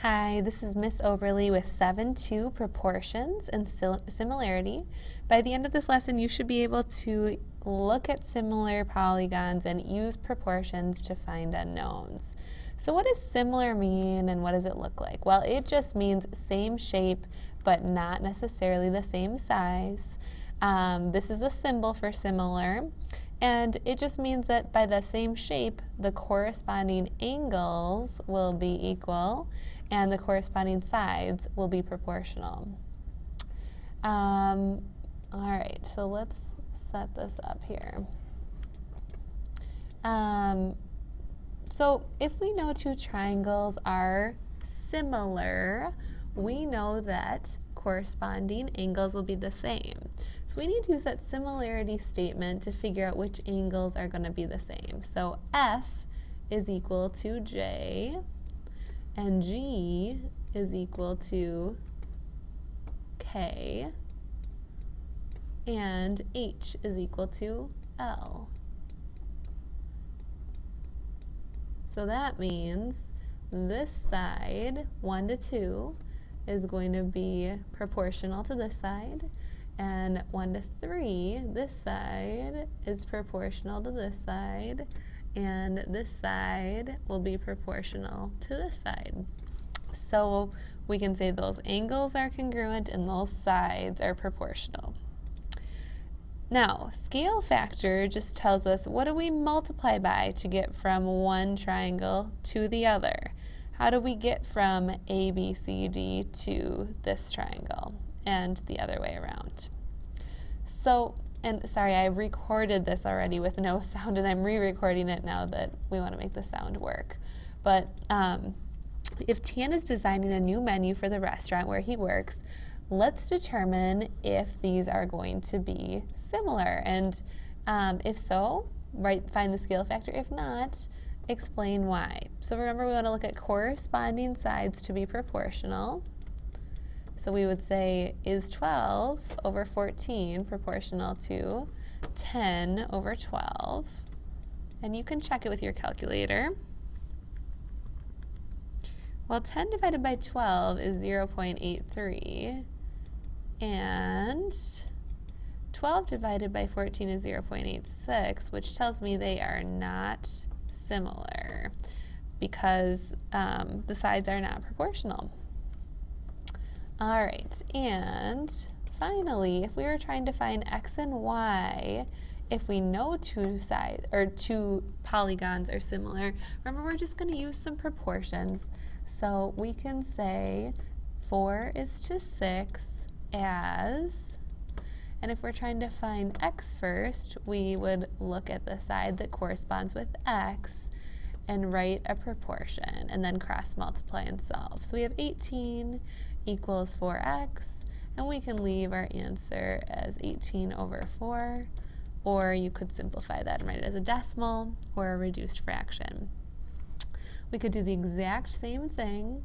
Hi, this is Miss Overly with 7-2 proportions and similarity. By the end of this lesson, you should be able to look at similar polygons and use proportions to find unknowns. So what does similar mean and what does it look like? Well, it just means same shape but not necessarily the same size. This is the symbol for similar. And it just means that by the same shape, the corresponding angles will be equal and the corresponding sides will be proportional. All right, so let's set this up here. So if we know two triangles are similar, we know that corresponding angles will be the same. So we need to use that similarity statement to figure out which angles are going to be the same. So F is equal to J, and G is equal to K, and H is equal to L. So that means this side, 1 to 2, is going to be proportional to this side, and 1 to 3, this side is proportional to this side, and this side will be proportional to this side. So we can say those angles are congruent and those sides are proportional. Now, scale factor just tells us what do we multiply by to get from one triangle to the other. How do we get from A, B, C, D to this triangle and the other way around? So, and sorry, I recorded this already with no sound and I'm re-recording it now that we want to make the sound work. But if Tian is designing a new menu for the restaurant where he works, let's determine if these are going to be similar. And if so, find the scale factor. If not, explain why. So remember, we want to look at corresponding sides to be proportional. So we would say, is 12 over 14 proportional to 10 over 12? And you can check it with your calculator. Well, 10 divided by 12 is 0.83, and 12 divided by 14 is 0.86, which tells me they are not similar because the sides are not proportional. All right, and finally, if we were trying to find x and y, if we know two polygons are similar, remember we're just going to use some proportions. So we can say 4 is to 6 as, and if we're trying to find x first, we would look at the side that corresponds with x and write a proportion and then cross multiply and solve. So we have 18 equals 4x, and we can leave our answer as 18 over 4, or you could simplify that and write it as a decimal or a reduced fraction. We could do the exact same thing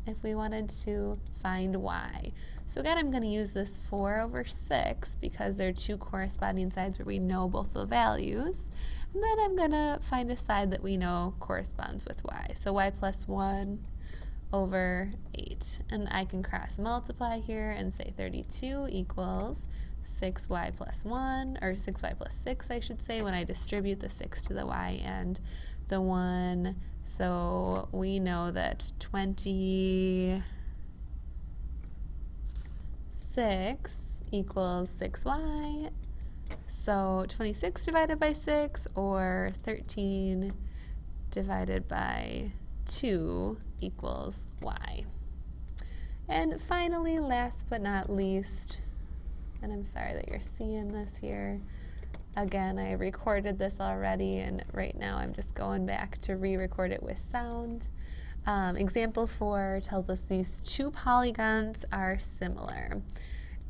if we wanted to find y. So again, I'm going to use this 4 over 6 because there are two corresponding sides where we know both the values. And then I'm going to find a side that we know corresponds with y. So y plus 1 over 8. And I can cross multiply here and say 32 equals 6y plus 1, or 6y plus 6, I should say, when I distribute the 6 to the y and the 1. So we know that 26 equals 6y. So 26 divided by 6, or 13 divided by 2 equals y. And finally, last but not least, and I'm sorry that you're seeing this here, again, I recorded this already, and right now I'm just going back to re-record it with sound. Example 4 tells us these two polygons are similar.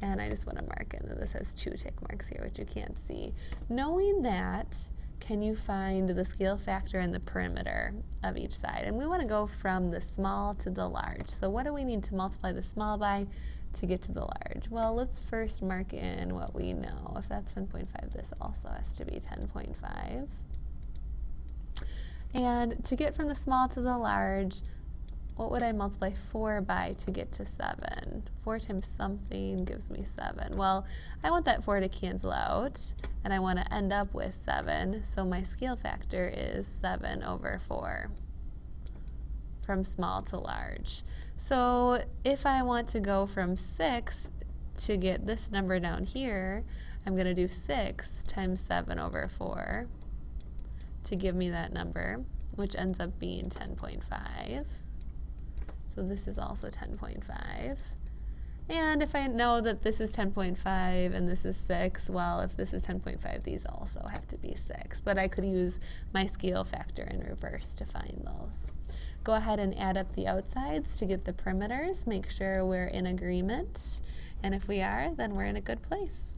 And I just want to mark in that this has 2 tick marks here, which you can't see. Knowing that, can you find the scale factor and the perimeter of each side? And we want to go from the small to the large. So what do we need to multiply the small by to get to the large? Well, let's first mark in what we know. If that's 10.5, this also has to be 10.5. And to get from the small to the large, what would I multiply 4 by to get to 7? 4 times something gives me 7. Well, I want that 4 to cancel out, and I want to end up with 7, so my scale factor is 7 over 4, from small to large. So if I want to go from 6 to get this number down here, I'm going to do 6 times 7 over 4 to give me that number, which ends up being 10.5. So this is also 10.5. And if I know that this is 10.5 and this is 6, well, if this is 10.5, these also have to be 6. But I could use my scale factor in reverse to find those. Go ahead and add up the outsides to get the perimeters. Make sure we're in agreement. And if we are, then we're in a good place.